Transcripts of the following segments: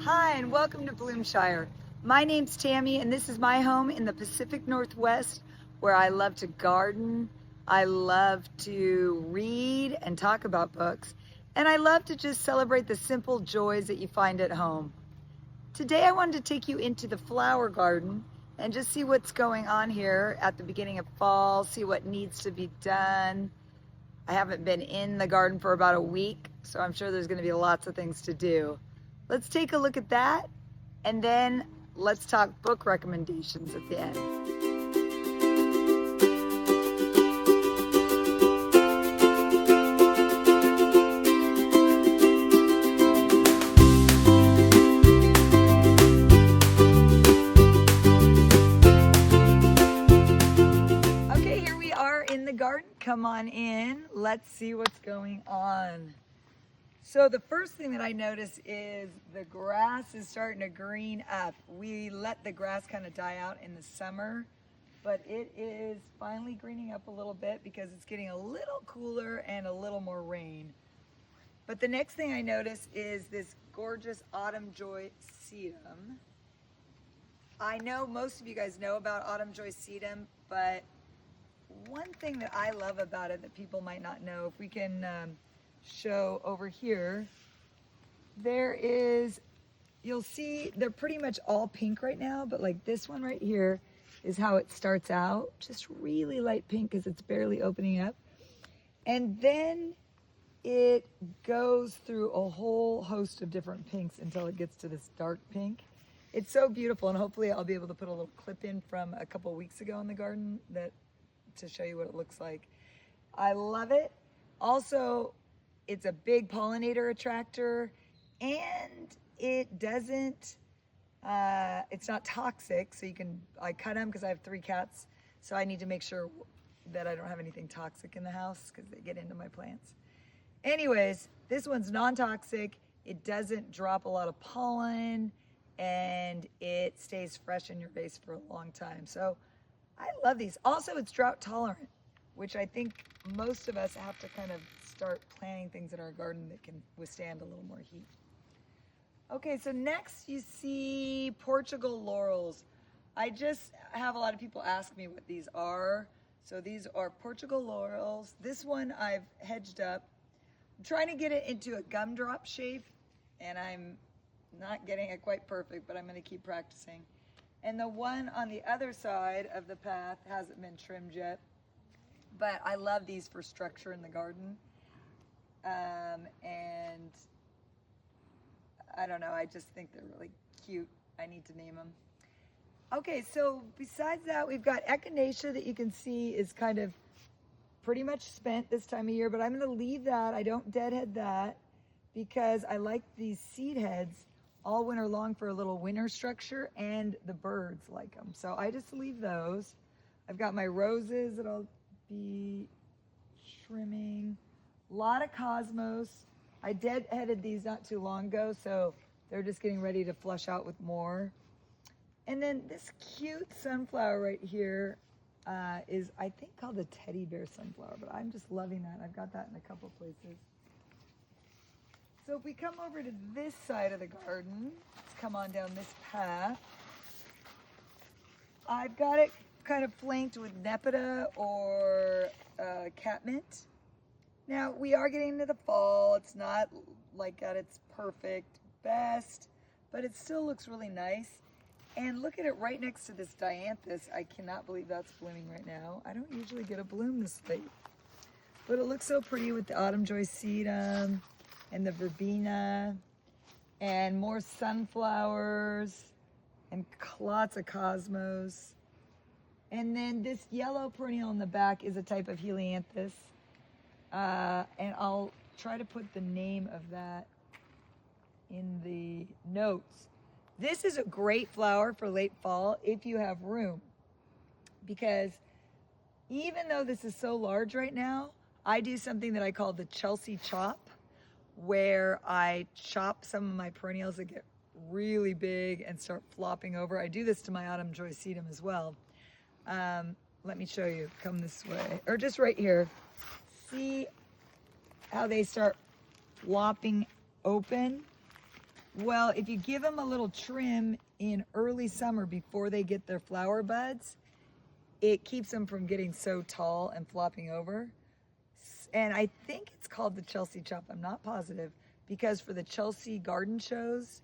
Hi, and welcome to Bloomshire. My name's Tammy, and this is my home in the Pacific Northwest where I love to garden, I love to read and talk about books, and I love to just celebrate the simple joys that you find at home. Today I wanted to take you into the flower garden and just see what's going on here at the beginning of fall, see what needs to be done. I haven't been in the garden for about a week, so I'm sure there's going to be lots of things to do. Let's take a look at that, and then let's talk book recommendations at the end. Okay, here we are in the garden. Come on in. Let's see what's going on. So the first thing that I notice is the grass is starting to green up. We let the grass kind of die out in the summer, but it is finally greening up a little bit because it's getting a little cooler and a little more rain. But the next thing I notice is this gorgeous autumn joy sedum. I know most of you guys know about autumn joy sedum, but one thing that I love about it that people might not know, if we can show over here, there is, you'll see they're pretty much all pink right now, but like this one right here is how it starts out, just really light pink because it's barely opening up, and then it goes through a whole host of different pinks until it gets to this dark pink. It's so beautiful, and hopefully I'll be able to put a little clip in from a couple weeks ago in the garden that to show you what it looks like. I love it. Also, it's a big pollinator attractor, and it doesn't, it's not toxic, so I cut them because I have 3 cats, so I need to make sure that I don't have anything toxic in the house because they get into my plants. Anyways, this one's non-toxic, it doesn't drop a lot of pollen, and it stays fresh in your vase for a long time. So I love these. Also, it's drought tolerant, which I think most of us have to kind of start planting things in our garden that can withstand a little more heat. Okay, so next you see Portugal laurels. I just have a lot of people ask me what these are. So these are Portugal laurels. This one I've hedged up. I'm trying to get it into a gumdrop shape, and I'm not getting it quite perfect, but I'm going to keep practicing. And the one on the other side of the path hasn't been trimmed yet, but I love these for structure in the garden. And I don't know, I just think they're really cute. I need to name them. Okay, so besides that, we've got echinacea that you can see is kind of pretty much spent this time of year, but I'm going to leave that. I don't deadhead that because I like these seed heads all winter long for a little winter structure, and the birds like them. So I just leave those. I've got my roses that I'll be trimming. A lot of cosmos. I deadheaded these not too long ago, so they're just getting ready to flush out with more. And then this cute sunflower right here is, I think, called the teddy bear sunflower, but I'm just loving that. I've got that in a couple places. So if we come over to this side of the garden, let's come on down this path. I've got it kind of flanked with nepeta or catmint. Now, we are getting into the fall. It's not like at its perfect best, but it still looks really nice. And look at it right next to this dianthus. I cannot believe that's blooming right now. I don't usually get a bloom this late, but it looks so pretty with the autumn joy sedum and the verbena and more sunflowers and lots of cosmos. And then this yellow perennial in the back is a type of helianthus. And I'll try to put the name of that in the notes. This is a great flower for late fall if you have room, because even though this is so large right now, I do something that I call the Chelsea chop, where I chop some of my perennials that get really big and start flopping over. I do this to my autumn joy sedum as well. Let me show you. Come this way, or just right here. See how they start flopping open? Well, if you give them a little trim in early summer before they get their flower buds, it keeps them from getting so tall and flopping over. And I think it's called the Chelsea chop. I'm not positive, because for the Chelsea garden shows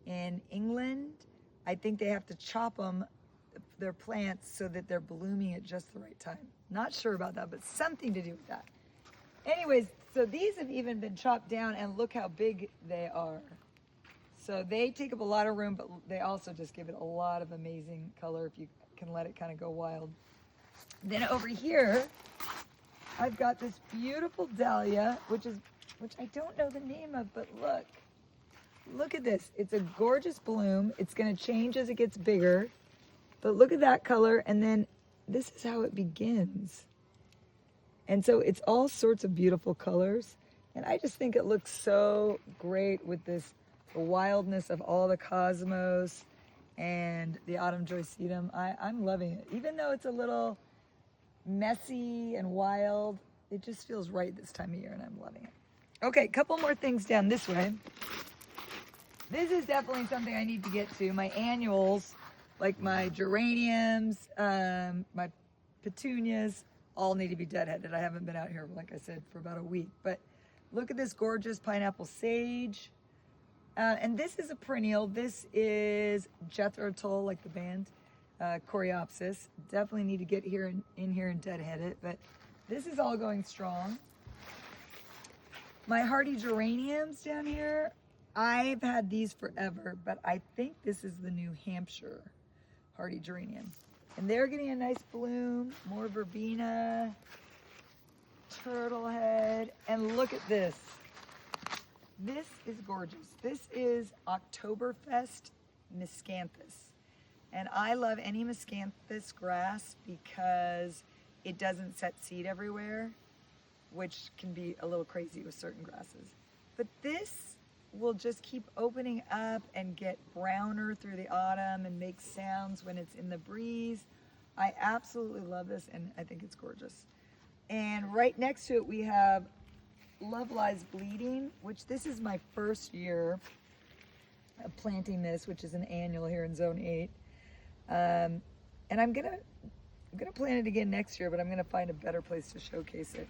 in England, I think they have to chop them, their plants, so that they're blooming at just the right time. Not sure about that, but something to do with that. Anyways, so these have even been chopped down, and look how big they are. So they take up a lot of room, but they also just give it a lot of amazing color if you can let it kind of go wild. Then over here, I've got this beautiful dahlia, which I don't know the name of, but look at this. It's a gorgeous bloom. It's going to change as it gets bigger, but look at that color. And then this is how it begins. And so it's all sorts of beautiful colors. And I just think it looks so great with the wildness of all the cosmos and the autumn joycetum. I'm loving it. Even though it's a little messy and wild, it just feels right this time of year, and I'm loving it. Okay, a couple more things down this way. This is definitely something I need to get to. My annuals, like my geraniums, my petunias, all need to be deadheaded. I haven't been out here, like I said, for about a week. But look at this gorgeous pineapple sage. And this is a perennial. This is Jethro Tull, like the band, Coreopsis. Definitely need to get here in here and deadhead it, but this is all going strong. My hardy geraniums down here, I've had these forever, but I think this is the New Hampshire hardy geranium. And they're getting a nice bloom, more verbena, turtlehead, and look at this. This is gorgeous. This is Oktoberfest miscanthus. And I love any miscanthus grass because it doesn't set seed everywhere, which can be a little crazy with certain grasses. But this will just keep opening up and get browner through the autumn and make sounds when it's in the breeze. I absolutely love this, and I think it's gorgeous. And right next to it we have Love Lies Bleeding, which this is my first year of planting this, which is an annual here in Zone 8. And I'm gonna plant it again next year, but I'm gonna find a better place to showcase it.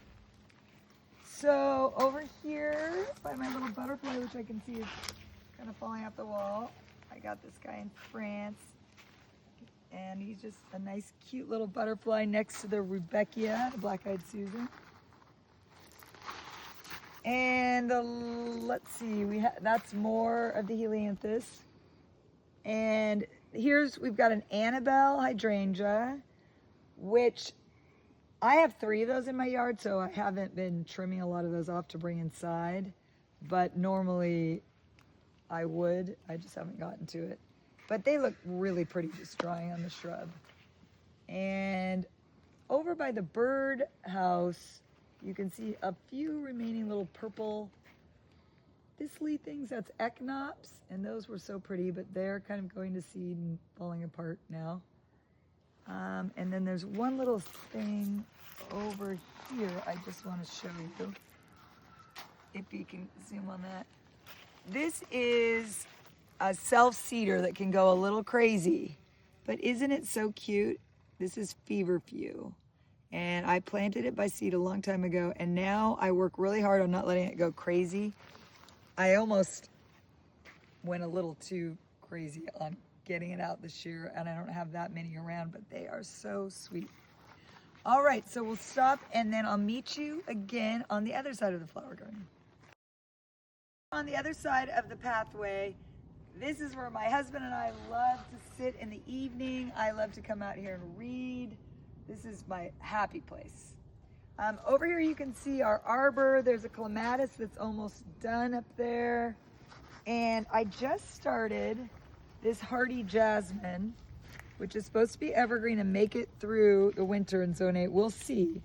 So over here by my little butterfly, which I can see is kind of falling off the wall, I got this guy in France, and he's just a nice cute little butterfly next to the Rudbeckia, the black-eyed Susan. And let's see, that's more of the helianthus. And we've got an Annabelle hydrangea, which I have 3 of those in my yard, so I haven't been trimming a lot of those off to bring inside. But normally I would, I just haven't gotten to it. But they look really pretty just drying on the shrub. And over by the bird house, you can see a few remaining little purple thistly things. That's echinops, and those were so pretty, but they're kind of going to seed and falling apart now. And then there's one little thing over here I just want to show you, if you can zoom on that. This is a self-seeder that can go a little crazy, but isn't it so cute? This is feverfew. And I planted it by seed a long time ago, and now I work really hard on not letting it go crazy. I almost went a little too crazy on getting it out this year, and I don't have that many around, but they are so sweet. All right, so we'll stop, and then I'll meet you again on the other side of the flower garden. On the other side of the pathway, this is where my husband and I love to sit in the evening. I love to come out here and read. This is my happy place. Over here you can see our arbor. There's a clematis that's almost done up there. And I just started this hardy jasmine, which is supposed to be evergreen and make it through the winter in Zone 8. We'll see.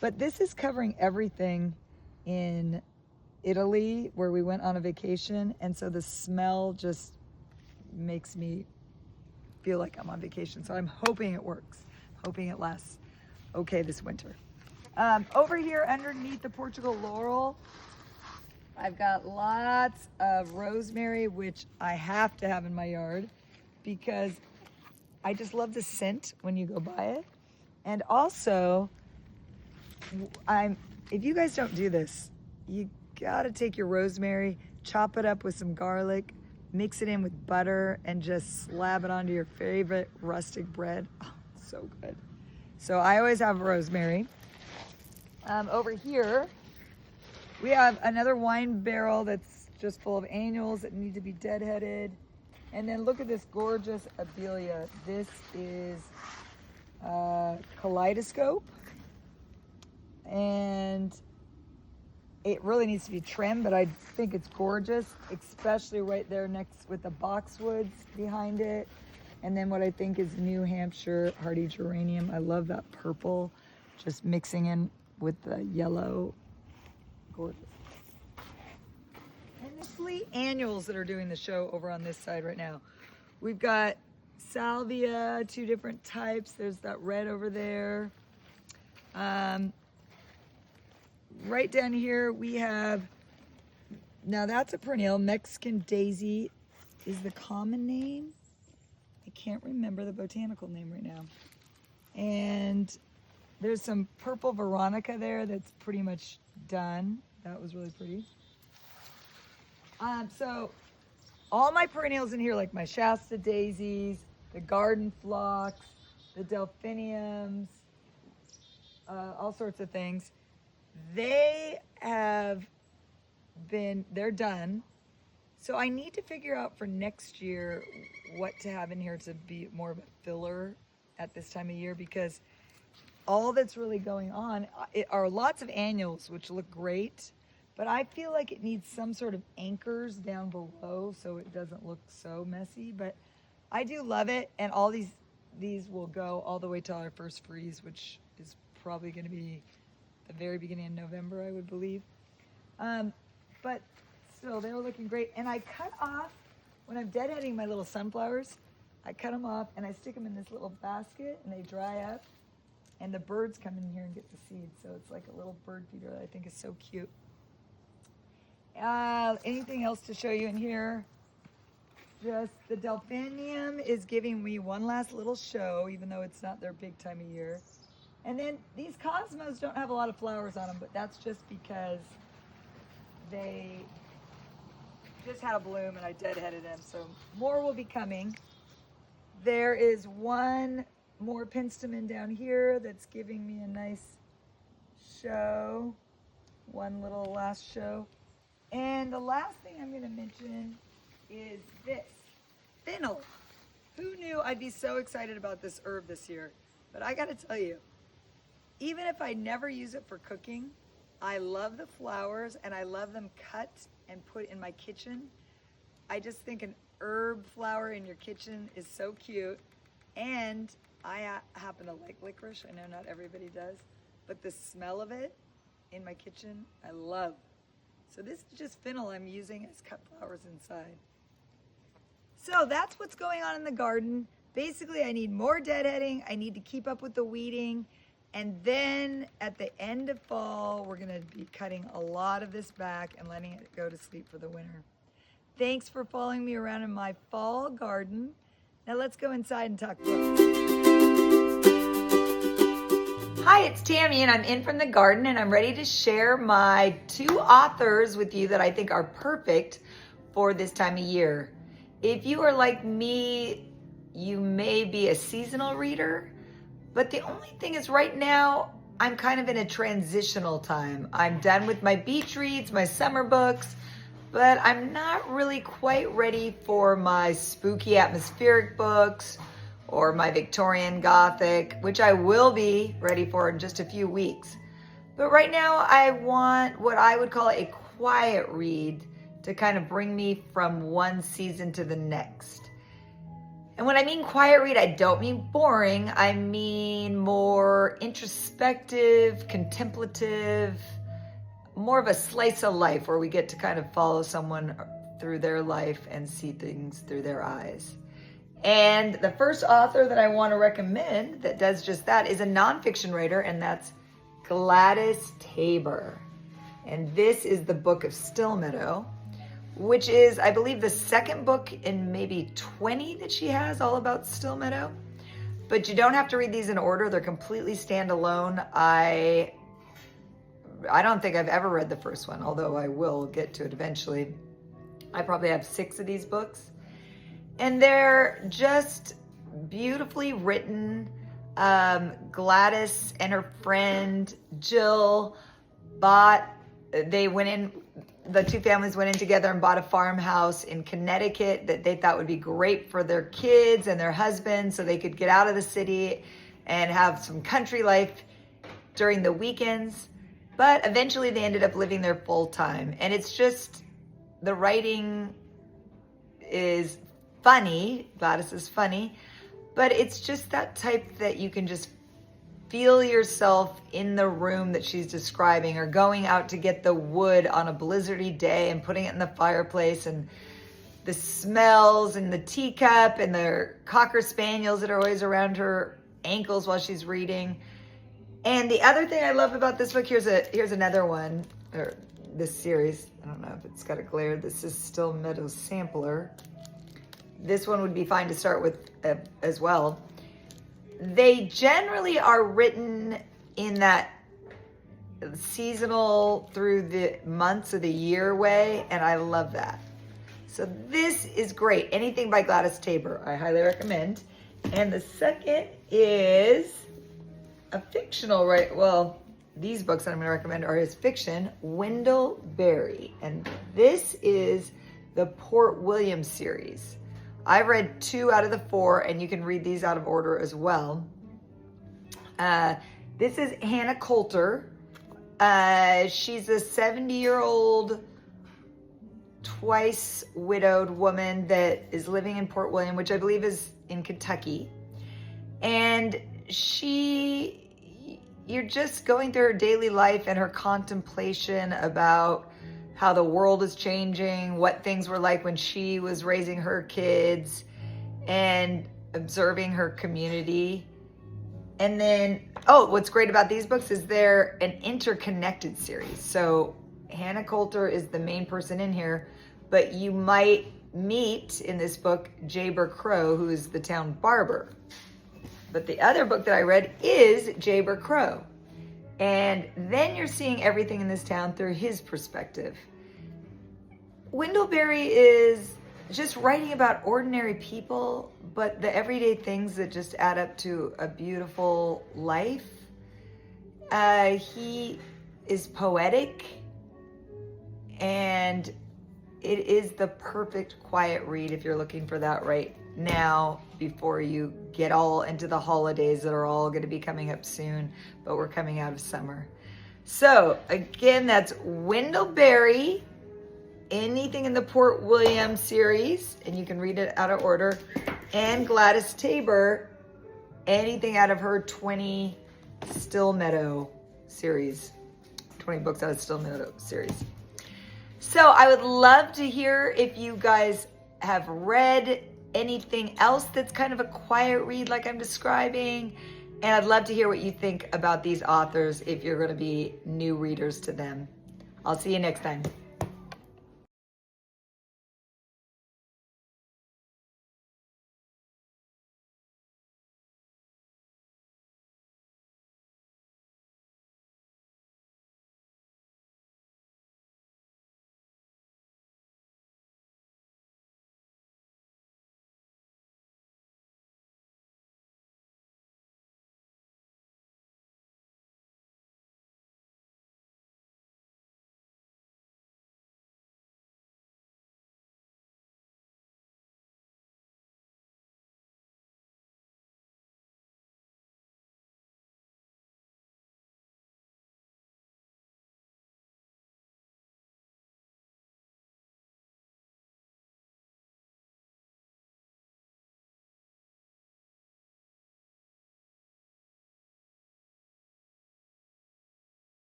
But this is covering everything in Italy where we went on a vacation. And so the smell just makes me feel like I'm on vacation. So I'm hoping it works. Hoping it lasts okay this winter. Over here underneath the Portugal laurel, I've got lots of rosemary, which I have to have in my yard because I just love the scent when you go by it. And also, if you guys don't do this, you gotta take your rosemary, chop it up with some garlic, mix it in with butter, and just slab it onto your favorite rustic bread. Oh, so good. So I always have rosemary. Over here, we have another wine barrel that's just full of annuals that need to be deadheaded. And then look at this gorgeous Abelia. This is Kaleidoscope. And it really needs to be trimmed, but I think it's gorgeous, especially right there next with the boxwoods behind it. And then what I think is New Hampshire hardy geranium. I love that purple, just mixing in with the yellow. Gorgeous. And the fleet annuals that are doing the show over on this side right now. We've got salvia, 2 different types. There's that red over there. Right down here we have, now that's a perennial, Mexican daisy is the common name. I can't remember the botanical name right now. And there's some purple Veronica there that's pretty much done. That was really pretty. So all my perennials in here, like my Shasta daisies, the garden phlox, the delphiniums, all sorts of things, they're done. So I need to figure out for next year what to have in here to be more of a filler at this time of year, because all that's really going on are lots of annuals, which look great, but I feel like it needs some sort of anchors down below so it doesn't look so messy. But I do love it, and all these will go all the way till our first freeze, which is probably going to be the very beginning of November, I would believe. But still, they were looking great. And I cut off, when I'm deadheading my little sunflowers, I cut them off and I stick them in this little basket and they dry up. And the birds come in here and get the seeds. So it's like a little bird feeder that I think is so cute. Anything else to show you in here? Just the delphinium is giving me one last little show, even though it's not their big time of year. And then these cosmos don't have a lot of flowers on them, but that's just because they just had a bloom and I deadheaded them. So more will be coming. There is one more penstemon down here that's giving me a nice show. One little last show. And the last thing I'm going to mention is this, fennel. Who knew I'd be so excited about this herb this year? But I got to tell you, even if I never use it for cooking, I love the flowers and I love them cut and put in my kitchen. I just think an herb flower in your kitchen is so cute. And I happen to like licorice. I know not everybody does, but the smell of it in my kitchen, I love. So this is just fennel I'm using as cut flowers inside. So that's what's going on in the garden. Basically, I need more deadheading. I need to keep up with the weeding. And then at the end of fall, we're gonna be cutting a lot of this back and letting it go to sleep for the winter. Thanks for following me around in my fall garden. Now let's go inside and talk books. Hi, it's Tammy and I'm in from the garden and I'm ready to share my 2 authors with you that I think are perfect for this time of year. If you are like me, you may be a seasonal reader, but the only thing is right now, I'm kind of in a transitional time. I'm done with my beach reads, my summer books, but I'm not really quite ready for my spooky atmospheric books or my Victorian Gothic, which I will be ready for in just a few weeks. But right now I want what I would call a quiet read to kind of bring me from one season to the next. And when I mean quiet read, I don't mean boring. I mean more introspective, contemplative, more of a slice of life where we get to kind of follow someone through their life and see things through their eyes. And the first author that I want to recommend that does just that is a nonfiction writer, and that's Gladys Tabor. And this is the Book of Still Meadow, which is, I believe, the second book in maybe 20 that she has all about Still Meadow. But you don't have to read these in order. They're completely standalone. I don't think I've ever read the first one, although I will get to it eventually. I probably have 6 of these books. And they're just beautifully written. Gladys and her friend Jill the two families went in together and bought a farmhouse in Connecticut that they thought would be great for their kids and their husbands so they could get out of the city and have some country life during the weekends. But eventually they ended up living there full time. And it's just, the writing is funny. Gladys is funny. But it's just that type that you can just feel yourself in the room that she's describing, or going out to get the wood on a blizzardy day and putting it in the fireplace, and the smells and the teacup and the cocker spaniels that are always around her ankles while she's reading. And the other thing I love about this book, here's another one, or this series. I don't know if it's got a glare. This is Still Meadow Sampler. This one would be fine to start with as well. They generally are written in that seasonal through the months of the year way, and I love that. So this is great. Anything by Gladys Tabor, I highly recommend. And the second is a fictional, right? Well, these books that I'm going to recommend are his fiction, Wendell Berry. And this is the Port William series. I've read 2 out of the 4, and you can read these out of order as well. This is Hannah Coulter. She's a 70-year-old, twice widowed woman that is living in Port William, which I believe is in Kentucky. And you're just going through her daily life and her contemplation about how the world is changing, what things were like when she was raising her kids, and observing her community. And then, what's great about these books is they're an interconnected series. So Hannah Coulter is the main person in here, but you might meet in this book Jaber Crow, who is the town barber. But the other book that I read is Jaber Crow. And then you're seeing everything in this town through his perspective. Wendell Berry is just writing about ordinary people, but the everyday things that just add up to a beautiful life. He is poetic, and it is the perfect quiet read if you're looking for that right now before you get all into the holidays that are all going to be coming up soon, but we're coming out of summer. So again, that's Wendell Berry, anything in the Port William series, and you can read it out of order, and Gladys Tabor, anything out of her 20 Still Meadow series, 20 books out of Still Meadow series. So I would love to hear if you guys have read anything else that's kind of a quiet read like I'm describing. And I'd love to hear what you think about these authors if you're going to be new readers to them. I'll see you next time.